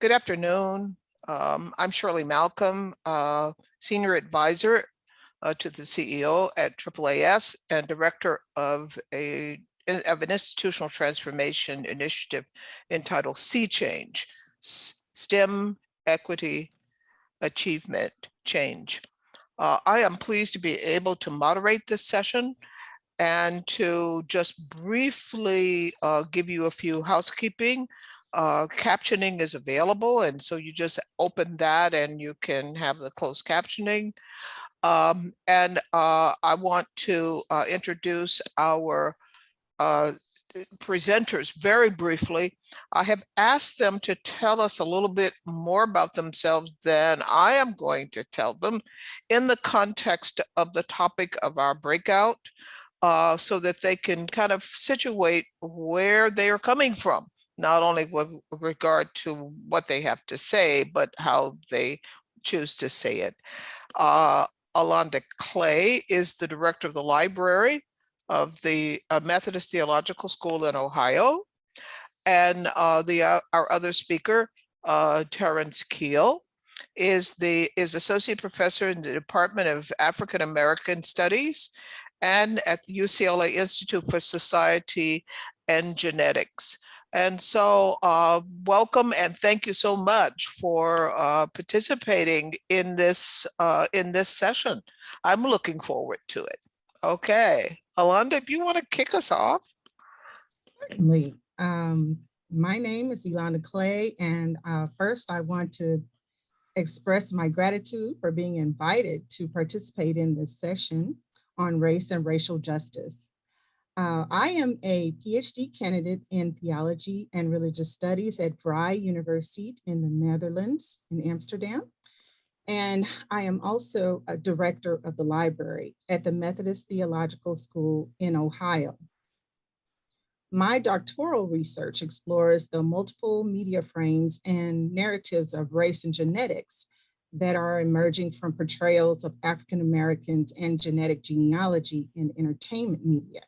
Good afternoon. I'm Shirley Malcolm, Senior Advisor to the CEO at AAAS and Director of an institutional transformation initiative entitled Sea Change, STEM, Equity, Achievement, Change. I am pleased to be able to moderate this session and to just briefly give you a few housekeeping. Captioning is available, and so you just open that and you can have the closed captioning. And I want to introduce our presenters very briefly. I have asked them to tell us a little bit more about themselves than I am going to tell them in the context of the topic of our breakout, so that they can kind of situate where they are coming from, not only with regard to what they have to say, but how they choose to say it. Elonda Clay is the director of the library of the Methodist Theological School in Ohio. And our other speaker, Terence Keel, is associate professor in the Department of African American Studies and at the UCLA Institute for Society and Genetics. And so welcome and thank you so much for participating in this session. I'm looking forward to it. Okay, Elonda, if you want to kick us off. Certainly. My name is Elonda Clay, and first I want to express my gratitude for being invited to participate in this session on race and racial justice. I am a PhD candidate in theology and religious studies at Vrij University in the Netherlands, in Amsterdam. And I am also a director of the library at the Methodist Theological School in Ohio. My doctoral research explores the multiple media frames and narratives of race and genetics that are emerging from portrayals of African Americans and genetic genealogy in entertainment media.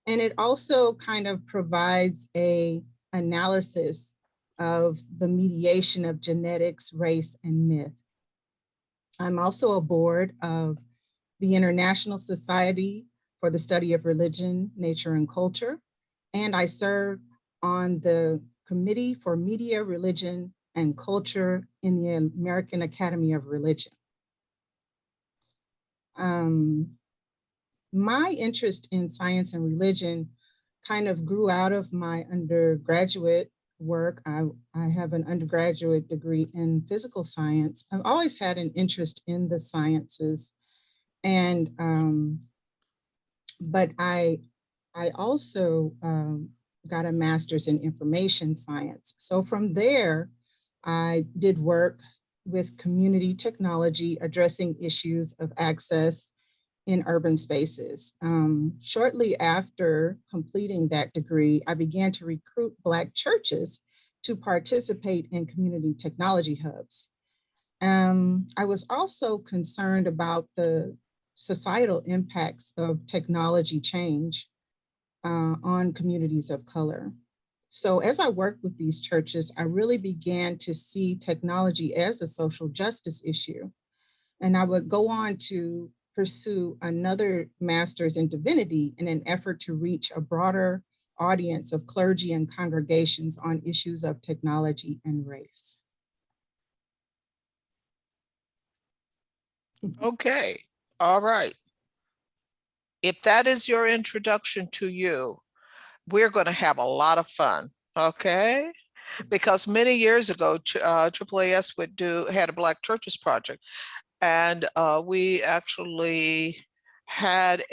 And it also kind of provides an analysis of the mediation of genetics, race, and myth. I'm also a board of the International Society for the Study of Religion, Nature, and Culture, and I serve on the Committee for Media, Religion, and Culture in the American Academy of Religion. My interest in science and religion kind of grew out of my undergraduate work. I have an undergraduate degree in physical science. I've always had an interest in the sciences, and but I also got a master's in information science. So from there, I did work with community technology, addressing issues of access in urban spaces. Shortly after completing that degree, I began to recruit Black churches to participate in community technology hubs. I was also concerned about the societal impacts of technology change on communities of color. So as I worked with these churches, I really began to see technology as a social justice issue. And I would go on to pursue another master's in divinity in an effort to reach a broader audience of clergy and congregations on issues of technology and race. Okay, all right. If that is your introduction to you, we're going to have a lot of fun, okay? Because many years ago, AAAS had a Black Churches Project, and we actually had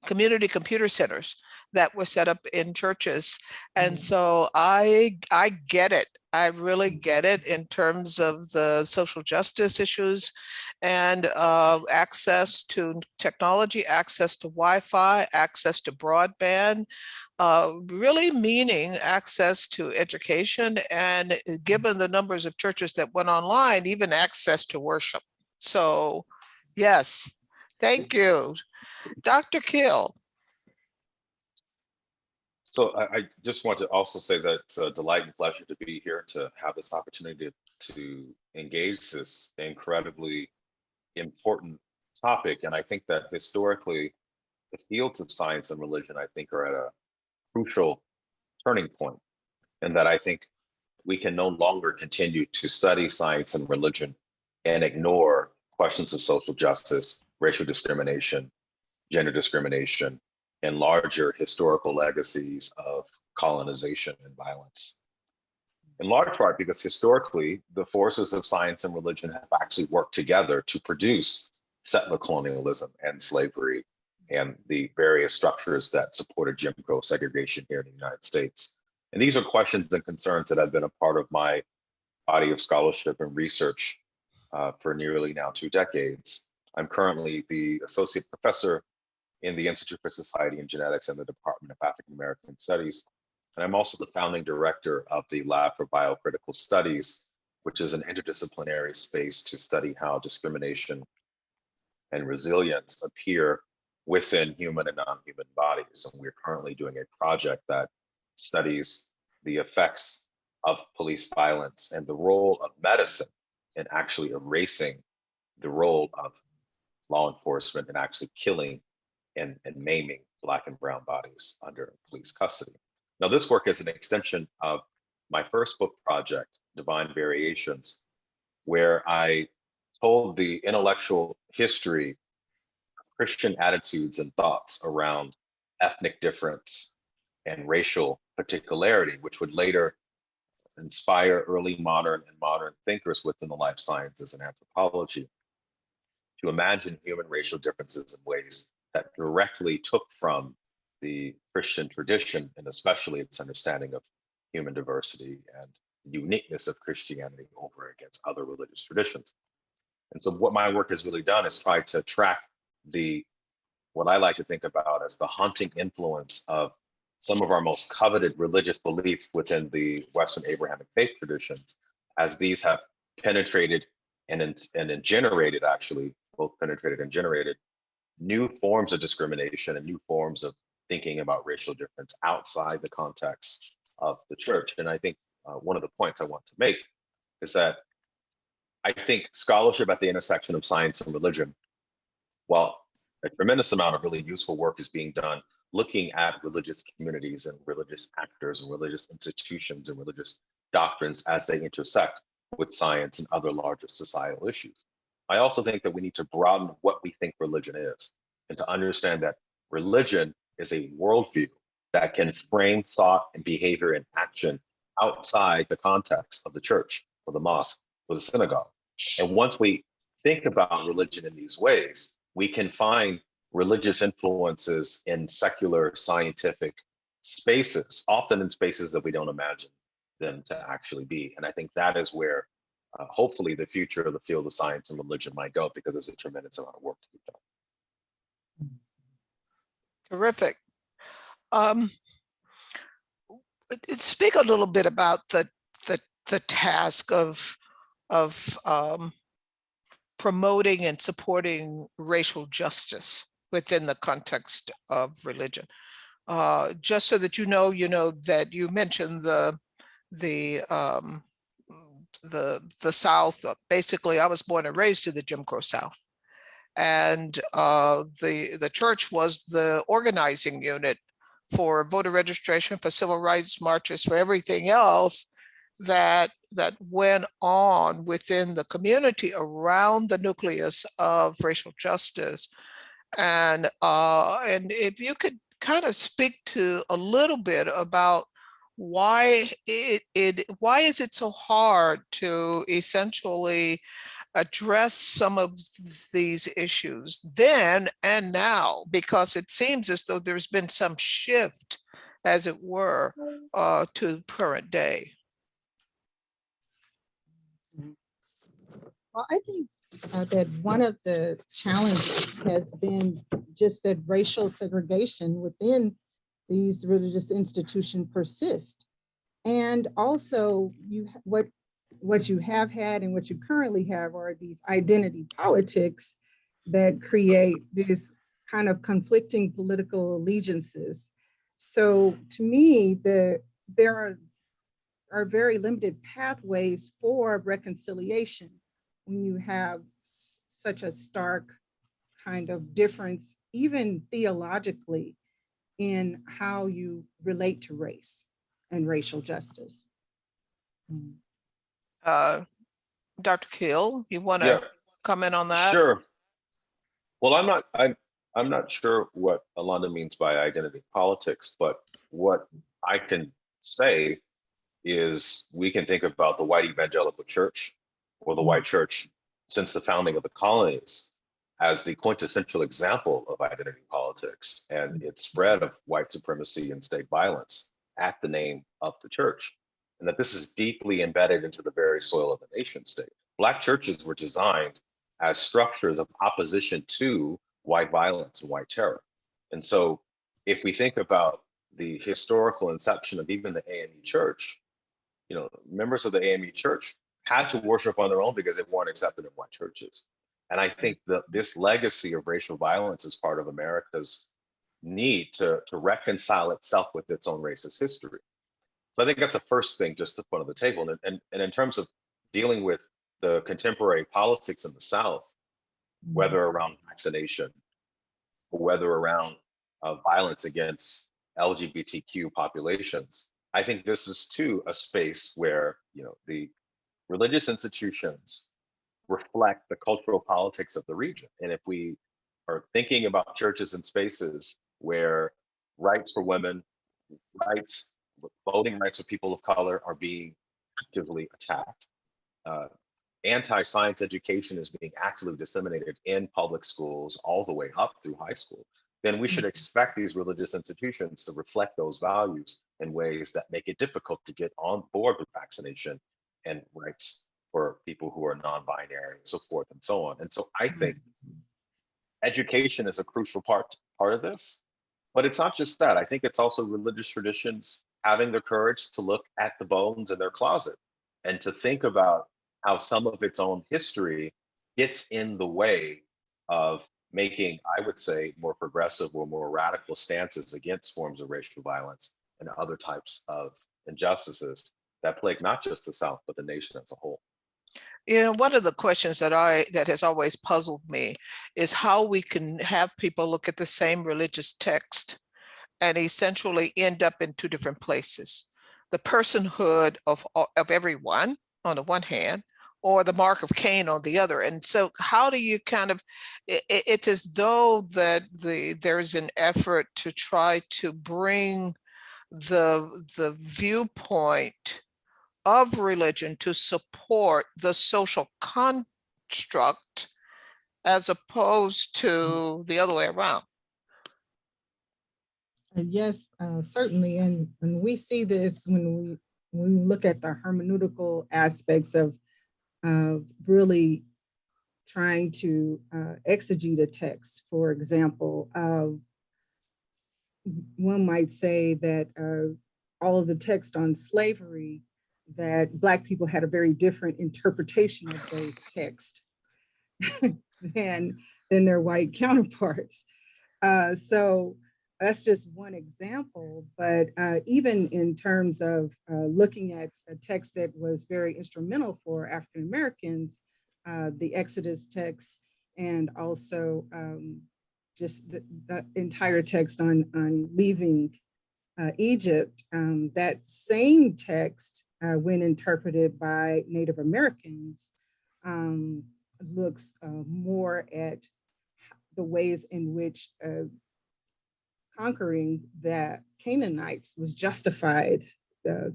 community computer centers that were set up in churches. And so I get it. I really get it in terms of the social justice issues and access to technology, access to Wi-Fi, access to broadband, really meaning access to education, and given the numbers of churches that went online, even access to worship. So yes, thank you. Dr. Keel. So I just want to also say that it's a delight and pleasure to be here to have this opportunity to engage this incredibly important topic. And I think that historically, the fields of science and religion, I think, are at a crucial turning point, and that I think we can no longer continue to study science and religion and ignore questions of social justice, racial discrimination, gender discrimination, and larger historical legacies of colonization and violence. In large part because historically, the forces of science and religion have actually worked together to produce settler colonialism and slavery and the various structures that supported Jim Crow segregation here in the United States. And these are questions and concerns that have been a part of my body of scholarship and research for nearly now 2 decades. I'm currently the associate professor in the Institute for Society and Genetics and the Department of African American Studies. And I'm also the founding director of the Lab for Biocritical Studies, which is an interdisciplinary space to study how discrimination and resilience appear within human and non-human bodies. And we're currently doing a project that studies the effects of police violence and the role of medicine in actually erasing the role of law enforcement and actually killing and maiming Black and brown bodies under police custody. Now, this work is an extension of my first book project, Divine Variations, where I told the intellectual history of Christian attitudes and thoughts around ethnic difference and racial particularity, which would later inspire early modern and modern thinkers within the life sciences and anthropology to imagine human racial differences in ways that directly took from the Christian tradition, and especially its understanding of human diversity and uniqueness of Christianity over against other religious traditions. And so what my work has really done is try to track what I like to think about as the haunting influence of some of our most coveted religious beliefs within the Western Abrahamic faith traditions, as these have penetrated and generated, actually, both penetrated and generated new forms of discrimination and new forms of thinking about racial difference outside the context of the church. And I think one of the points I want to make is that I think scholarship at the intersection of science and religion, while a tremendous amount of really useful work is being done looking at religious communities and religious actors and religious institutions and religious doctrines as they intersect with science and other larger societal issues. I also think that we need to broaden what we think religion is, and to understand that religion is a worldview that can frame thought and behavior and action outside the context of the church or the mosque or the synagogue. And once we think about religion in these ways, we can find religious influences in secular scientific spaces, often in spaces that we don't imagine them to actually be. And I think that is where hopefully the future of the field of science and religion might go, because there's a tremendous amount of work to be done. Terrific. Speak a little bit about the task of promoting and supporting racial justice within the context of religion. Just so that you know that you mentioned the South. Basically, I was born and raised in the Jim Crow South, and the church was the organizing unit for voter registration, for civil rights marches, for everything else that went on within the community around the nucleus of racial justice. And if you could kind of speak to a little bit about why is it so hard to essentially address some of these issues then and now, because it seems as though there's been some shift, as it were, to current day. Well, I think that one of the challenges has been just that racial segregation within these religious institutions persist. And also what you have had and what you currently have are these identity politics that create this kind of conflicting political allegiances. So to me, there are very limited pathways for reconciliation when you have such a stark kind of difference, even theologically, in how you relate to race and racial justice. Dr. Keel, you want Yeah, to comment on that? sure. Well, I'm not sure what Elonda means by identity politics, but what I can say is we can think about the white evangelical church or the white church since the founding of the colonies as the quintessential example of identity politics and its spread of white supremacy and state violence at the name of the church. And that this is deeply embedded into the very soil of the nation state. Black churches were designed as structures of opposition to white violence and white terror. And so if we think about the historical inception of even the AME church, you know, members of the AME church had to worship on their own because they weren't accepted in white churches. And I think that this legacy of racial violence is part of America's need to reconcile itself with its own racist history. So I think that's the first thing just to put on the table. And in terms of dealing with the contemporary politics in the South, whether around vaccination or whether around violence against LGBTQ populations, I think this is too a space where, you know, the religious institutions reflect the cultural politics of the region. And if we are thinking about churches and spaces where rights for women, rights, voting rights for people of color are being actively attacked, anti-science education is being actively disseminated in public schools all the way up through high school, then we should expect these religious institutions to reflect those values in ways that make it difficult to get on board with vaccination and rights for people who are non-binary and so forth and so on. And so I think education is a crucial part of this, but it's not just that. I think it's also religious traditions having the courage to look at the bones in their closet and to think about how some of its own history gets in the way of making, I would say, more progressive or more radical stances against forms of racial violence and other types of injustices that plague not just the South, but the nation as a whole. You know, one of the questions that has always puzzled me is how we can have people look at the same religious text and essentially end up in two different places. The personhood of everyone on the one hand, or the mark of Cain on the other. And so how do you kind of, it's as though that there's an effort to try to bring the viewpoint of religion to support the social construct as opposed to the other way around. Yes, certainly. And we see this when we look at the hermeneutical aspects of really trying to exegete a text. For example, one might say that all of the text on slavery, that Black people had a very different interpretation of those texts than their white counterparts. So that's just one example, but even in terms of looking at a text that was very instrumental for African Americans, the Exodus text, and also just the entire text on leaving Egypt, that same text, when interpreted by Native Americans, looks more at the ways in which conquering the Canaanites was justified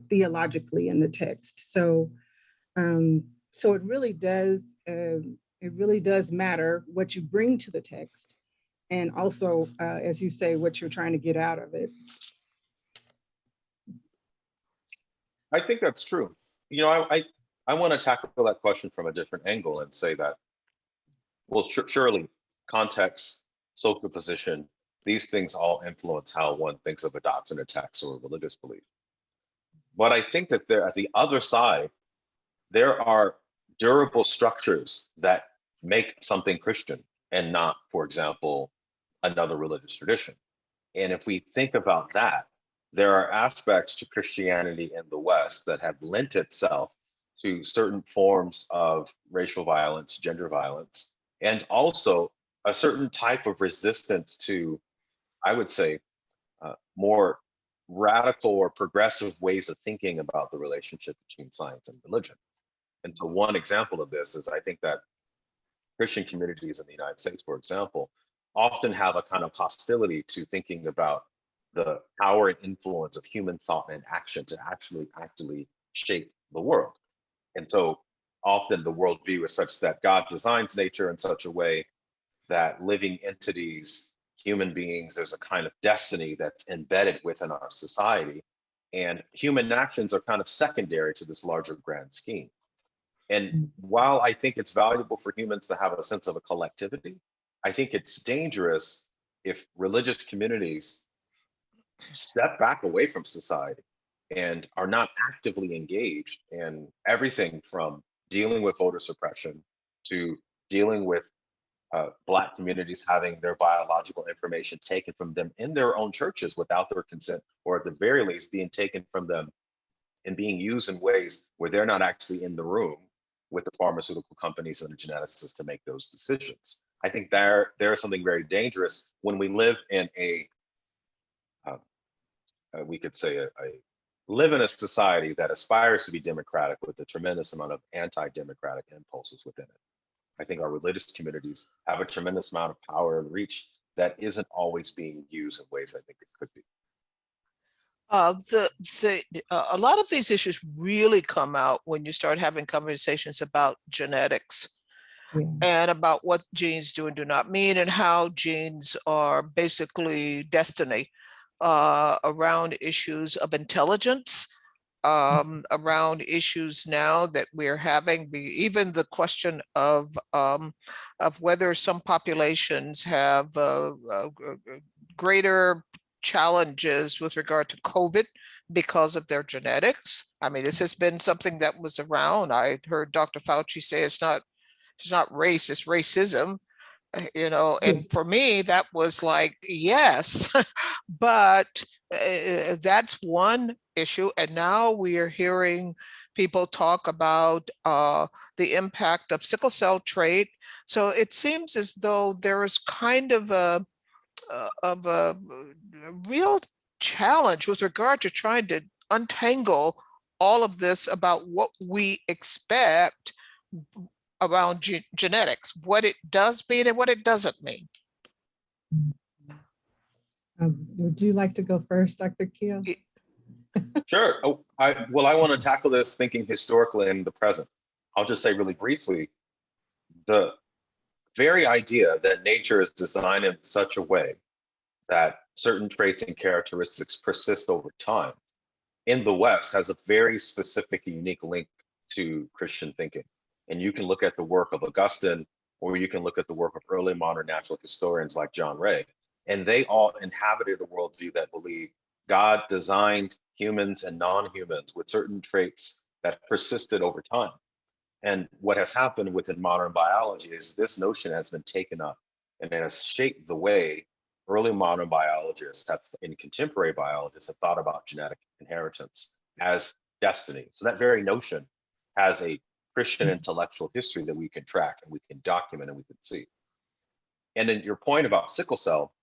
theologically in the text. So, so it really does matter what you bring to the text, and also, as you say, what you're trying to get out of it. I think that's true. You know, I want to tackle that question from a different angle and say that, well, surely context, social position, these things all influence how one thinks of adoption, a text, or a religious belief. But I think that there, at the other side, there are durable structures that make something Christian and not, for example, another religious tradition. And if we think about that, there are aspects to Christianity in the West that have lent itself to certain forms of racial violence, gender violence, and also a certain type of resistance to, I would say, more radical or progressive ways of thinking about the relationship between science and religion. And so one example of this is I think that Christian communities in the United States, for example, often have a kind of hostility to thinking about the power and influence of human thought and action to actually shape the world. And so often the worldview is such that God designs nature in such a way that living entities, human beings, there's a kind of destiny that's embedded within our society. And human actions are kind of secondary to this larger grand scheme. And while I think it's valuable for humans to have a sense of a collectivity, I think it's dangerous if religious communities step back away from society and are not actively engaged in everything from dealing with voter suppression to dealing with Black communities having their biological information taken from them in their own churches without their consent, or at the very least being taken from them and being used in ways where they're not actually in the room with the pharmaceutical companies and the geneticists to make those decisions. I think there is something very dangerous when we live in we could say live in a society that aspires to be democratic with a tremendous amount of anti-democratic impulses within it. I think our religious communities have a tremendous amount of power and reach that isn't always being used in ways I think it could be. A lot of these issues really come out when you start having conversations about genetics. Yeah. And about what genes do and do not mean, and how genes are basically destiny around issues of intelligence, around issues now that we're having, even the question of whether some populations have greater challenges with regard to COVID because of their genetics. I mean, this has been something that was around. I heard Dr. Fauci say it's not race, it's racism, you know, and for me, that was like, yes, but that's one issue. And now we are hearing people talk about the impact of sickle cell trait. So it seems as though there is kind of a real challenge with regard to trying to untangle all of this about what we expect around genetics, what it does mean and what it doesn't mean. Would you like to go first, Dr. Keel? Sure. I want to tackle this thinking historically in the present. I'll just say really briefly, the very idea that nature is designed in such a way that certain traits and characteristics persist over time in the West has a very specific, unique link to Christian thinking. And you can look at the work of Augustine, or you can look at the work of early modern natural historians like John Ray, and they all inhabited a worldview that believed God designed humans and non-humans with certain traits that persisted over time. And what has happened within modern biology is this notion has been taken up and it has shaped the way early modern biologists and contemporary biologists have thought about genetic inheritance as destiny. So that very notion has a Christian intellectual history that we can track and we can document and we can see. And then your point about sickle cell,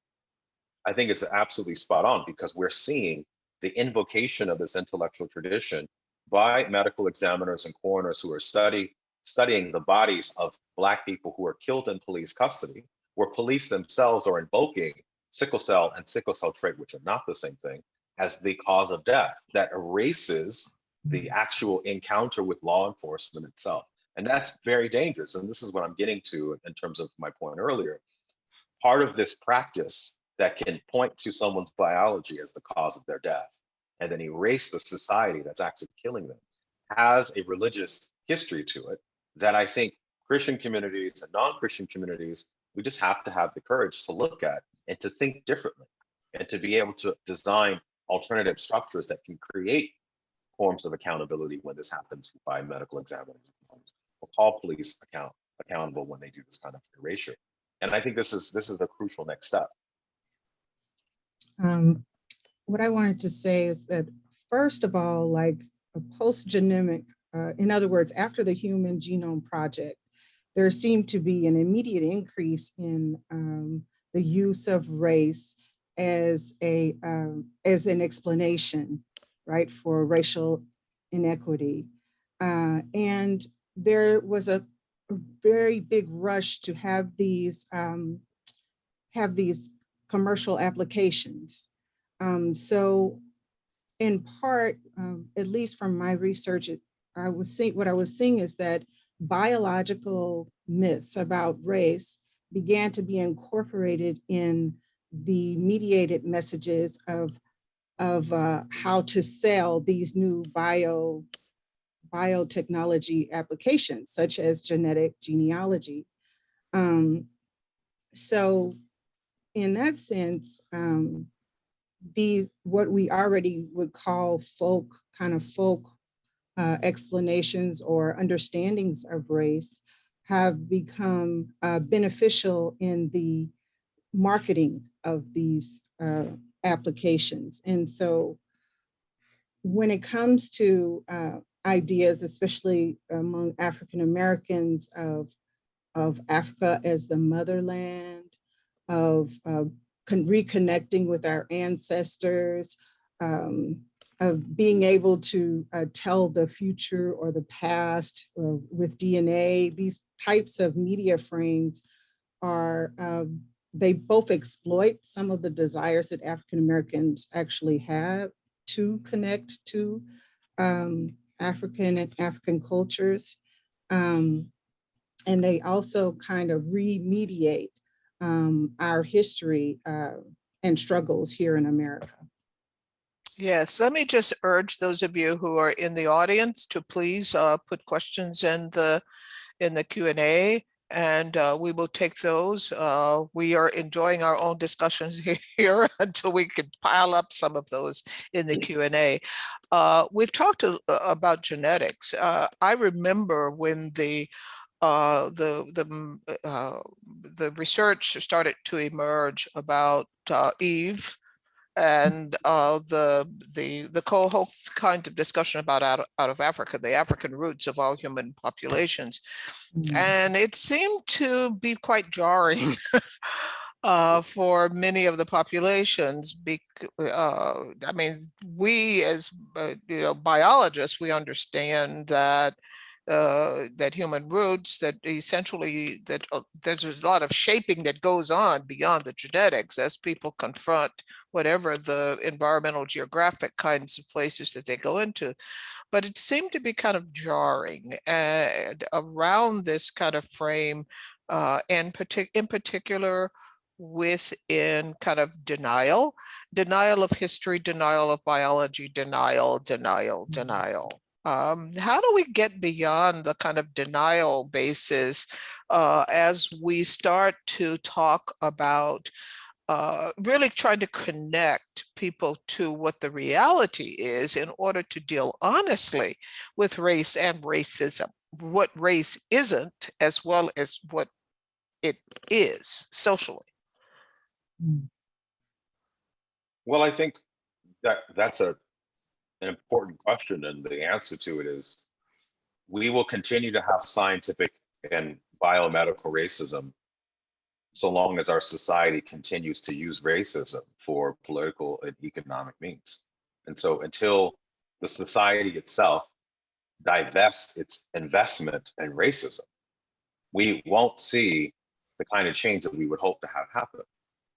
I think is absolutely spot on, because we're seeing the invocation of this intellectual tradition by medical examiners and coroners who are studying the bodies of Black people who are killed in police custody, where police themselves are invoking sickle cell and sickle cell trait, which are not the same thing, as the cause of death that erases the actual encounter with law enforcement itself. And that's very dangerous. And this is what I'm getting to in terms of my point earlier. Part of this practice that can point to someone's biology as the cause of their death and then erase the society that's actually killing them has a religious history to it that I think Christian communities and non-Christian communities, we just have to have the courage to look at and to think differently and to be able to design alternative structures that can create forms of accountability when this happens by medical examiners, or call police accountable when they do this kind of erasure. And I think this is a crucial next step. what I wanted to say is that, first of all, like a post-genomic, in other words, after the Human Genome Project, there seemed to be an immediate increase in the use of race as an explanation, right, for racial inequity. And there was a very big rush to have these commercial applications. So in part, at least from my research, what I was seeing is that biological myths about race began to be incorporated in the mediated messages of how to sell these new biotechnology applications, such as genetic genealogy. So in that sense, these what we already would call folk explanations or understandings of race have become beneficial in the marketing of these applications. And so when it comes to ideas, especially among African Americans, of Africa as the motherland, of reconnecting with our ancestors, of being able to tell the future or the past with DNA. These types of media frames are, they both exploit some of the desires that African Americans actually have to connect to African and African cultures. And they also kind of remediate our history and struggles here in America. Yes, let me just urge those of you who are in the audience to please put questions in the Q&A, and we will take those. We are enjoying our own discussions here until we can pile up some of those in the Q&A. We've talked about genetics. I remember when the research started to emerge about Eve, and the whole kind of discussion about out of Africa, the African roots of all human populations. And it seemed to be quite jarring for many of the populations. I mean, we as biologists, we understand that that human roots, that essentially that there's a lot of shaping that goes on beyond the genetics as people confront whatever the environmental geographic kinds of places that they go into. But it seemed to be kind of jarring and around this kind of frame, and in particular within kind of denial of history, denial of biology, denial. How do we get beyond the kind of denial basis as we start to talk about really trying to connect people to what the reality is in order to deal honestly with race and racism, what race isn't, as well as what it is socially? Well, I think that's an important question, and the answer to it is we will continue to have scientific and biomedical racism so long as our society continues to use racism for political and economic means. And so until the society itself divests its investment in racism, we won't see the kind of change that we would hope to have happen.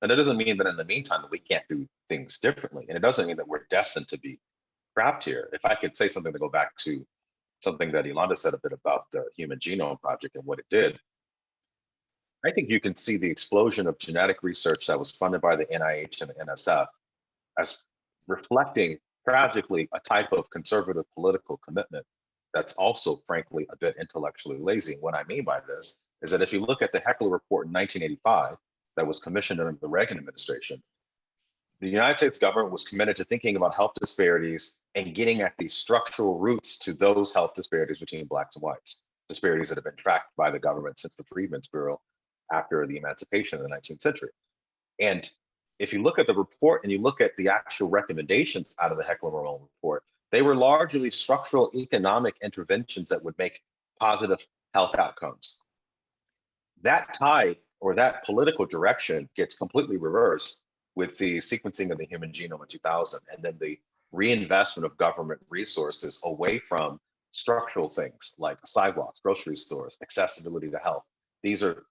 And that doesn't mean that in the meantime that we can't do things differently. And it doesn't mean that we're destined to be trapped here. If I could say something to go back to something that Elonda said a bit about the Human Genome Project and what it did, I think you can see the explosion of genetic research that was funded by the NIH and the NSF as reflecting tragically a type of conservative political commitment that's also, frankly, a bit intellectually lazy. And what I mean by this is that if you look at the Heckler Report in 1985 that was commissioned under the Reagan administration, the United States government was committed to thinking about health disparities and getting at the structural roots to those health disparities between Blacks and whites, disparities that have been tracked by the government since the Freedmen's Bureau after the emancipation in the 19th century. And if you look at the report and you look at the actual recommendations out of the Heckler-Malone report, they were largely structural economic interventions that would make positive health outcomes. That tide or that political direction gets completely reversed with the sequencing of the human genome in 2000, and then the reinvestment of government resources away from structural things like sidewalks, grocery stores, accessibility to health. These are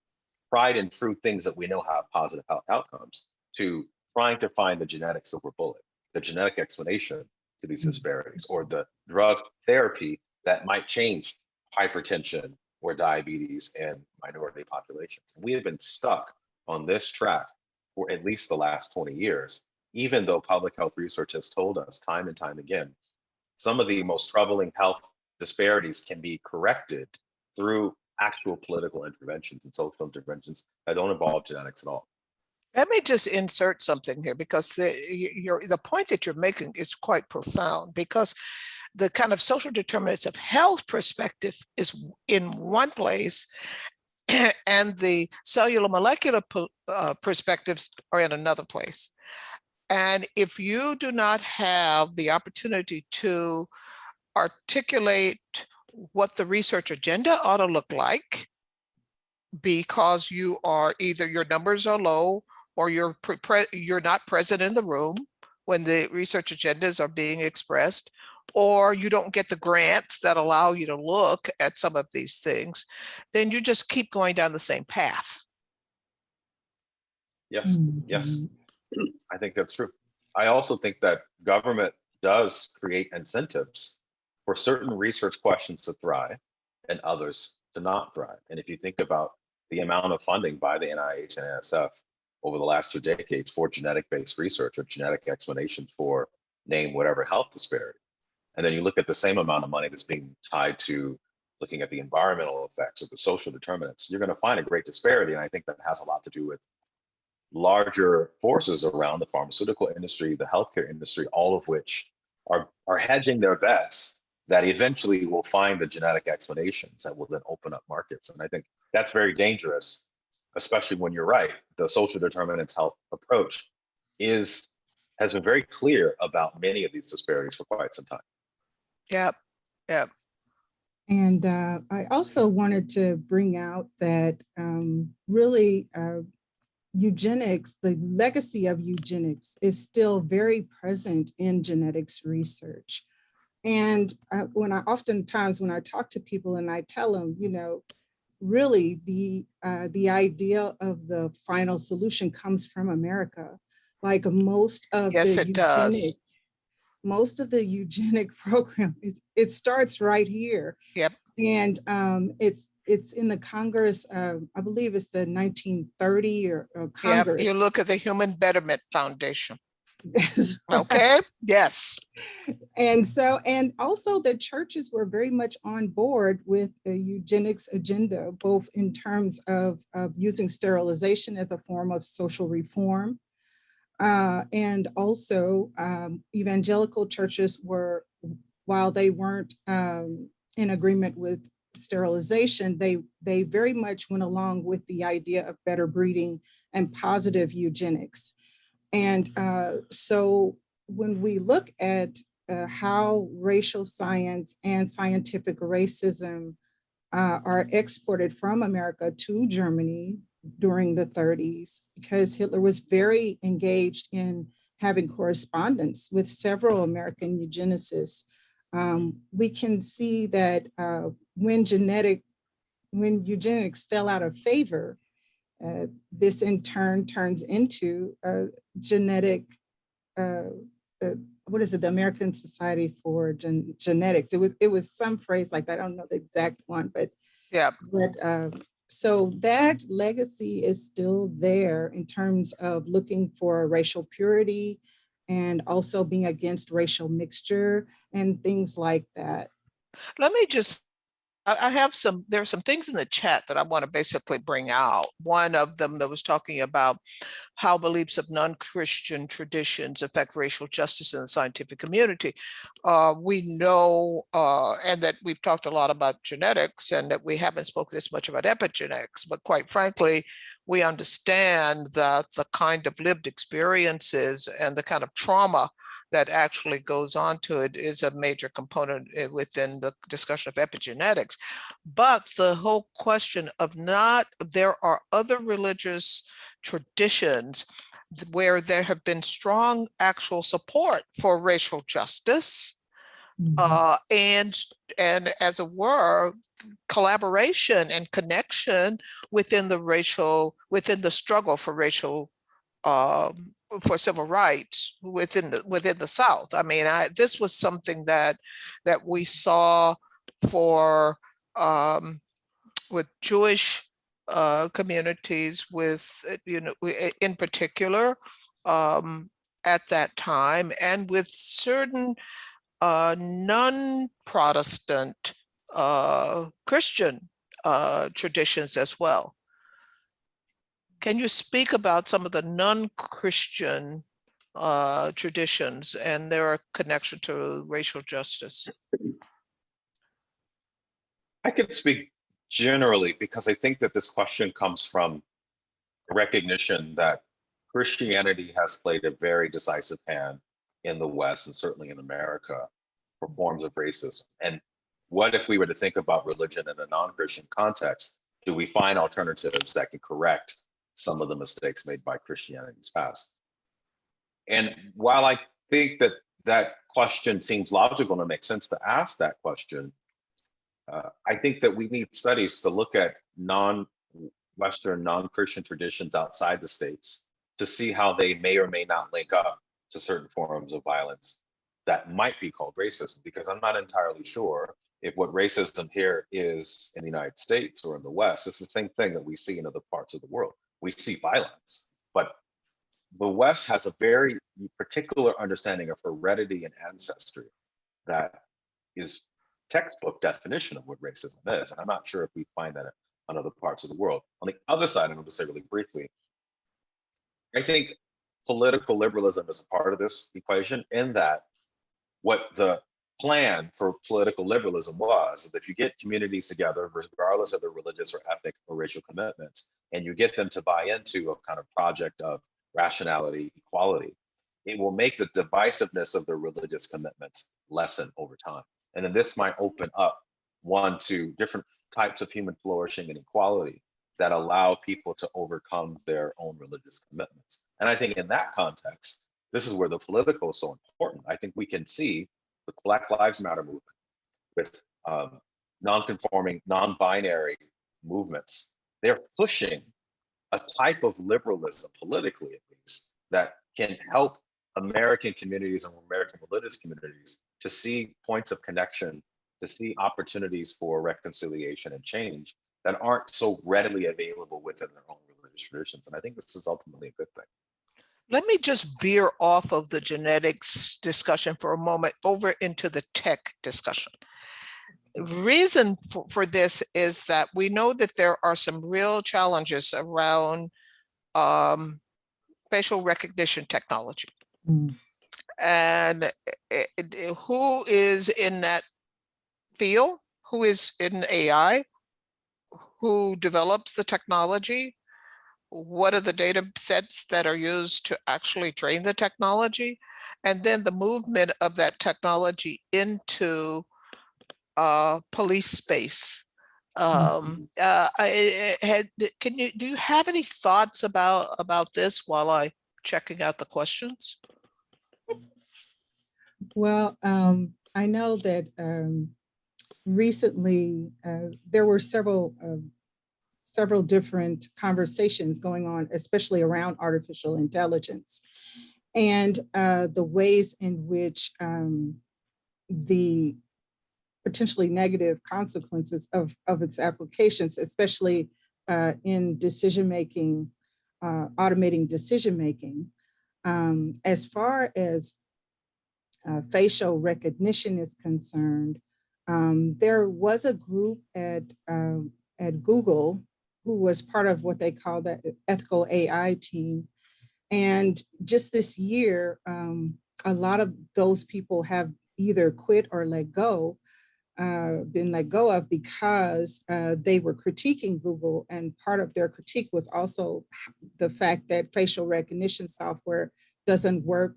tried and true things that we know have positive health outcomes, to trying to find the genetic silver bullet, the genetic explanation to these disparities, or the drug therapy that might change hypertension or diabetes in minority populations. We have been stuck on this track for at least the last 20 years, even though public health research has told us time and time again, some of the most troubling health disparities can be corrected through actual political interventions and social interventions that don't involve genetics at all. Let me just insert something here, because the point that you're making is quite profound, because the kind of social determinants of health perspective is in one place, and the cellular molecular perspectives are in another place. And if you do not have the opportunity to articulate what the research agenda ought to look like, because you are either your numbers are low or you're not present in the room when the research agendas are being expressed, or you don't get the grants that allow you to look at some of these things, then you just keep going down the same path. Yes, yes, I think that's true. I also think that government does create incentives for certain research questions to thrive and others to not thrive. And if you think about the amount of funding by the NIH and NSF over the last 2 decades for genetic-based research or genetic explanations for name whatever health disparity, and then you look at the same amount of money that's being tied to looking at the environmental effects of the social determinants, you're going to find a great disparity. And I think that has a lot to do with larger forces around the pharmaceutical industry, the healthcare industry, all of which are hedging their bets that eventually will find the genetic explanations that will then open up markets. And I think that's very dangerous, especially when you're right. The social determinants health approach has been very clear about many of these disparities for quite some time. Yep, yep. And I also wanted to bring out that really eugenics, the legacy of eugenics is still very present in genetics research. And when I talk to people and I tell them, you know, really the idea of the final solution comes from America. Like most of Yes, the it does. most of the eugenic program, it starts right here. Yep. And it's in the Congress, I believe it's the 1930 or Congress. Yep. You look at the Human Betterment Foundation. Right. Okay. Yes. And also the churches were very much on board with the eugenics agenda, both in terms of using sterilization as a form of social reform. And also evangelical churches were, while they weren't in agreement with sterilization, they very much went along with the idea of better breeding and positive eugenics. And so when we look at how racial science and scientific racism are exported from America to Germany during the 30s, because Hitler was very engaged in having correspondence with several American eugenicists, we can see that when eugenics fell out of favor, this in turn turns into genetic, what is it, the American Society for Genetics. It was some phrase like that. I don't know the exact one, but yeah. So that legacy is still there in terms of looking for racial purity and also being against racial mixture and things like that. Let me just, there are some things in the chat that I want to basically bring out. One of them that was talking about how beliefs of non-Christian traditions affect racial justice in the scientific community. We know, and that we've talked a lot about genetics and that we haven't spoken as much about epigenetics, but quite frankly, we understand that the kind of lived experiences and the kind of trauma that actually goes on to it is a major component within the discussion of epigenetics. But the whole question of there are other religious traditions where there have been strong actual support for racial justice, and as it were, collaboration and connection within the struggle for racial for civil rights within the South. I mean, this was something that we saw for with Jewish communities, with in particular at that time, and with certain non-Protestant Christian traditions as well. Can you speak about some of the non-Christian traditions and their connection to racial justice? I could speak generally because I think that this question comes from recognition that Christianity has played a very decisive hand in the West and certainly in America for forms of racism. And what if we were to think about religion in a non-Christian context? Do we find alternatives that can correct some of the mistakes made by Christianity's past? And while I think that that question seems logical and it makes sense to ask that question, I think that we need studies to look at non-Western, non-Christian traditions outside the states to see how they may or may not link up to certain forms of violence that might be called racism, because I'm not entirely sure if what racism here is in the United States or in the West, it's the same thing that we see in other parts of the world. We see violence, but the West has a very particular understanding of heredity and ancestry that is textbook definition of what racism is. And I'm not sure if we find that in other parts of the world. On the other side, I'm going to say really briefly, I think political liberalism is a part of this equation, in that what the plan for political liberalism was that if you get communities together, regardless of their religious or ethnic or racial commitments, and you get them to buy into a kind of project of rationality, equality, it will make the divisiveness of their religious commitments lessen over time. And then this might open up to different types of human flourishing and equality that allow people to overcome their own religious commitments. And I think in that context, this is where the political is so important. I think we can see the Black Lives Matter movement, with non-conforming, non-binary movements, they're pushing a type of liberalism, politically at least, that can help American communities and American religious communities to see points of connection, to see opportunities for reconciliation and change that aren't so readily available within their own religious traditions. And I think this is ultimately a good thing. Let me just veer off of the genetics discussion for a moment over into the tech discussion. The reason for this is that we know that there are some real challenges around facial recognition technology. And who is in that field? Who is in AI? Who develops the technology? What are the data sets that are used to actually train the technology? And then the movement of that technology into police space. Do you have any thoughts about this while I'm checking out the questions? Well, I know that recently there were several different conversations going on, especially around artificial intelligence, and the ways in which the potentially negative consequences of its applications, especially in decision-making, automating decision-making. As far as facial recognition is concerned, there was a group at Google who was part of what they call the ethical AI team. And just this year, a lot of those people have either quit or let go been let go of because they were critiquing Google, and part of their critique was also the fact that facial recognition software doesn't work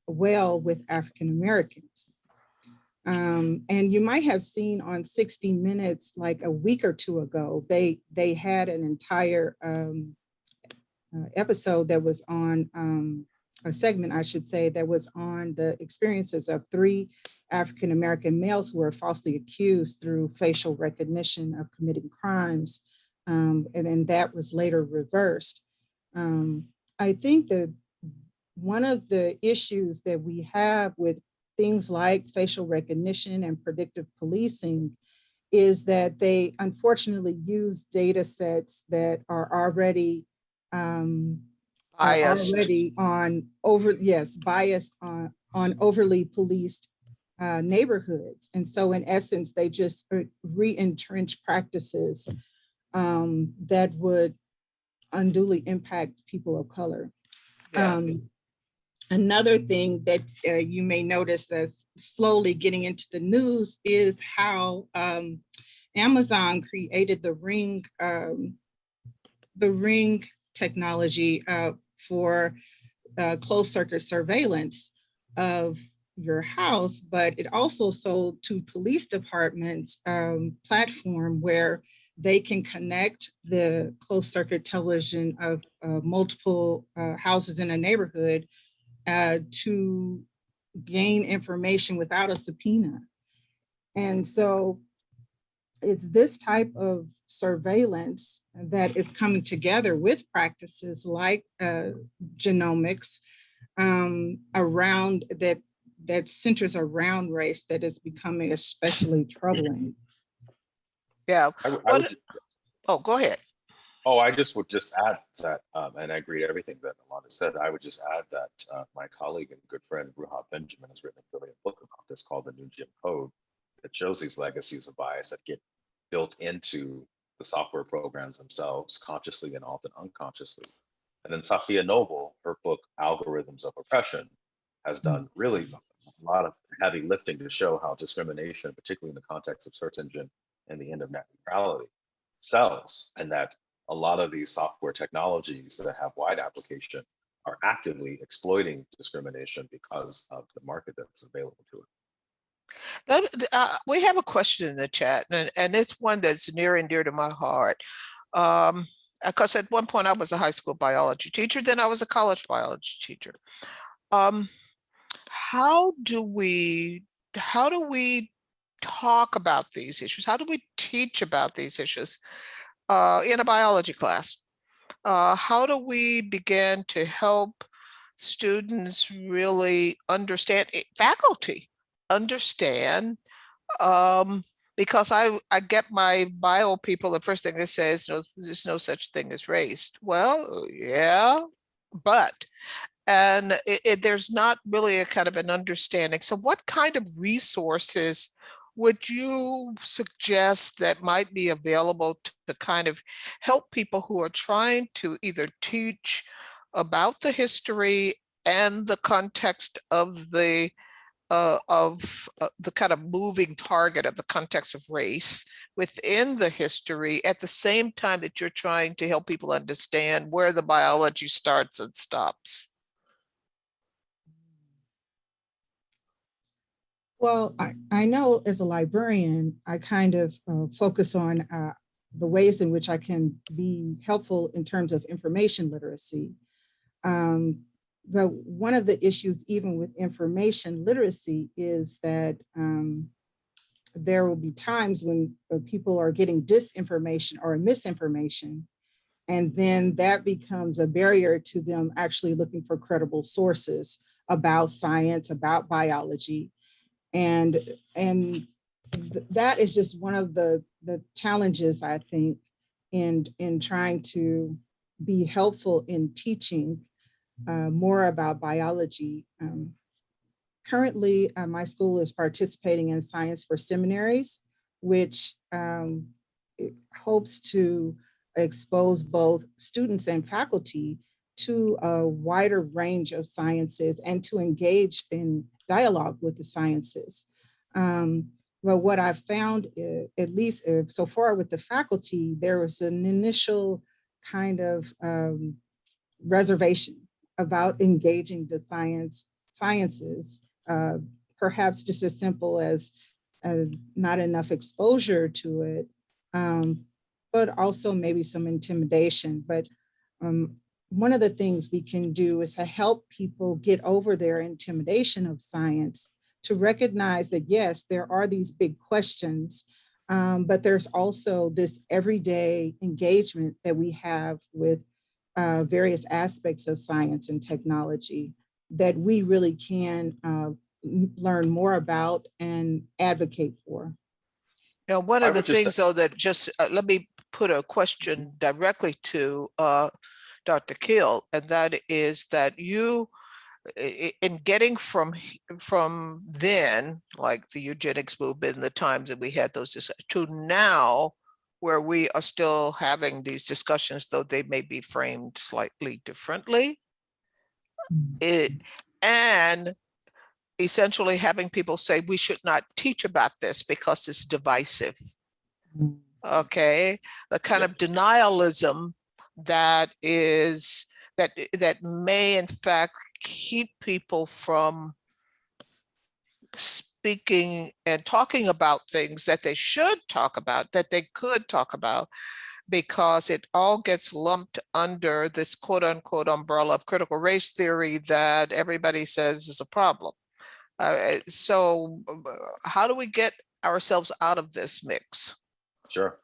well with African Americans. And you might have seen on 60 Minutes, like a week or two ago, they had an entire episode that was on, a segment, I should say, that was on the experiences of 3 African American males who were falsely accused through facial recognition of committing crimes. And then that was later reversed. I think that one of the issues that we have with things like facial recognition and predictive policing is that they unfortunately use data sets that are already Biased. biased on overly policed neighborhoods. And so in essence, they just re-entrench practices that would unduly impact people of color. Yeah. Another thing that you may notice that's slowly getting into the news is how Amazon created the Ring technology for closed circuit surveillance of your house, but it also sold to police departments platform where they can connect the closed circuit television of multiple houses in a neighborhood to gain information without a subpoena. And so it's this type of surveillance that is coming together with practices like genomics around that centers around race that is becoming especially troubling. Yeah. would, Oh, go ahead. I just would just add that, and I agree to everything that Elonda said. I would just add that my colleague and good friend Ruha Benjamin has written a brilliant book about this called The New Jim Code that shows these legacies of bias that get built into the software programs themselves, consciously and often unconsciously. And then Safiya Noble, her book Algorithms of Oppression, has done really a lot of heavy lifting to show how discrimination, particularly in the context of search engine and the end of net neutrality, sells, and that a lot of these software technologies that have wide application are actively exploiting discrimination because of the market that's available to it. We have a question in the chat, and it's one that's near and dear to my heart. Because at one point I was a high school biology teacher, then I was a college biology teacher. How do we talk about these issues? How do we teach about these issues in a biology class? How do we begin to help students really understand, faculty understand, because I get my bio people, the first thing they say is, no, there's no such thing as race. Well, yeah, but, and there's not really a kind of an understanding. So what kind of resources would you suggest that might be available to kind of help people who are trying to either teach about the history and the context of the kind of moving target of the context of race within the history, at the same time that you're trying to help people understand where the biology starts and stops? Well, I know as a librarian, I kind of focus on the ways in which I can be helpful in terms of information literacy. But one of the issues, even with information literacy, is that there will be times when people are getting disinformation or misinformation, and then that becomes a barrier to them actually looking for credible sources about science, about biology. And that is just one of the challenges, I think, in trying to be helpful in teaching more about biology. Currently, my school is participating in Science for Seminaries, which hopes to expose both students and faculty to a wider range of sciences and to engage in dialogue with the sciences. But what I've found, at least so far with the faculty, there was an initial kind of reservation about engaging the sciences, perhaps just as simple as not enough exposure to it, but also maybe some intimidation. But one of the things we can do is to help people get over their intimidation of science, to recognize that, yes, there are these big questions, but there's also this everyday engagement that we have with various aspects of science and technology that we really can learn more about and advocate for. Now, one I of the would just things, though, that just let me put a question directly to Dr. Keel, and that is that you, in getting from then, like the eugenics movement and the times that we had those discussions, to now, where we are still having these discussions, though they may be framed slightly differently, and essentially having people say we should not teach about this because it's divisive. Okay, the kind of denialism that is that may in fact keep people from speaking and talking about things that they should talk about, that they could talk about, because it all gets lumped under this quote unquote umbrella of critical race theory that everybody says is a problem. So how do we get ourselves out of this mix? Sure.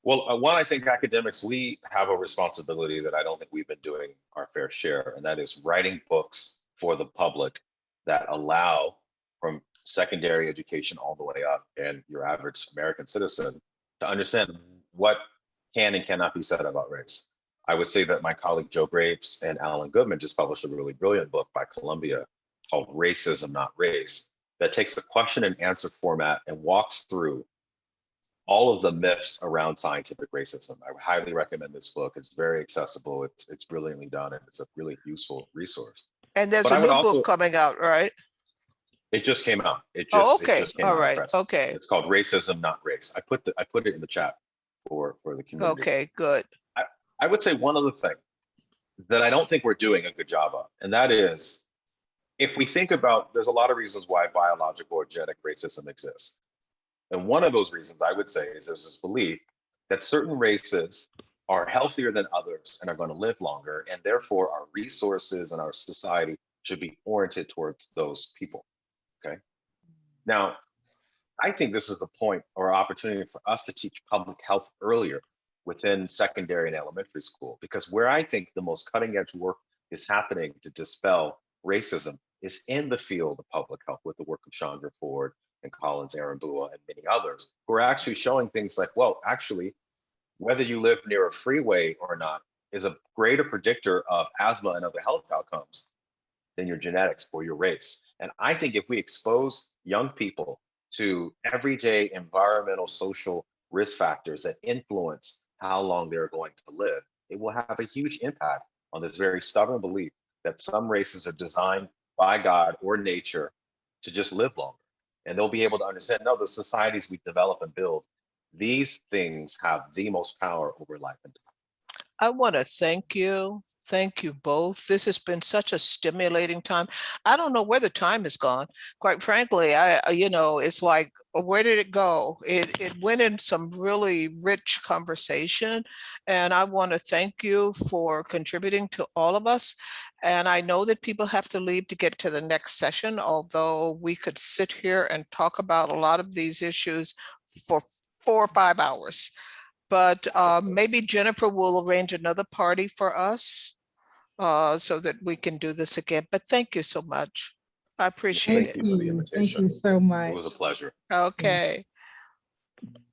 Well, one, I think academics, we have a responsibility that I don't think we've been doing our fair share, and that is writing books for the public that allow, from secondary education all the way up, and your average American citizen to understand what can and cannot be said about race. I would say that my colleague Joe Graves and Alan Goodman just published a really brilliant book by Columbia called Racism, Not Race, that takes a question and answer format and walks through all of the myths around scientific racism. I would highly recommend this book. It's very accessible. It's brilliantly done, and it's a really useful resource. And there's But a I would new also, book coming out, right? it just came out. It Oh, just okay. came All out of right. press. Okay. It's called Racism, Not Race. I put it in the chat for the community. Okay, good. I would say one other thing that I don't think we're doing a good job of, and that is, if we think about, there's a lot of reasons why biological or genetic racism exists. And one of those reasons I would say is there's this belief that certain races are healthier than others and are going to live longer, and therefore our resources and our society should be oriented towards those people. Okay. Now, I think this is the point or opportunity for us to teach public health earlier within secondary and elementary school, because where I think the most cutting edge work is happening to dispel racism is in the field of public health, with the work of Chandra Ford and Collins Arambua and many others, who are actually showing things like, well, actually, whether you live near a freeway or not is a greater predictor of asthma and other health outcomes than your genetics or your race. And I think if we expose young people to everyday environmental, social risk factors that influence how long they're going to live, it will have a huge impact on this very stubborn belief that some races are designed by God or nature to just live longer. And they'll be able to understand, no, the societies we develop and build, these things have the most power over life and death. I want to thank you. Thank you both. This has been such a stimulating time. I don't know where the time has gone. Quite frankly, it's like, where did it go? It went in some really rich conversation. And I want to thank you for contributing to all of us. And I know that people have to leave to get to the next session, although we could sit here and talk about a lot of these issues for 4 or 5 hours. But maybe Jennifer will arrange another party for us so that we can do this again. But thank you so much. I appreciate Thank it. For the you. Thank invitation. you so much. It was a pleasure. Okay.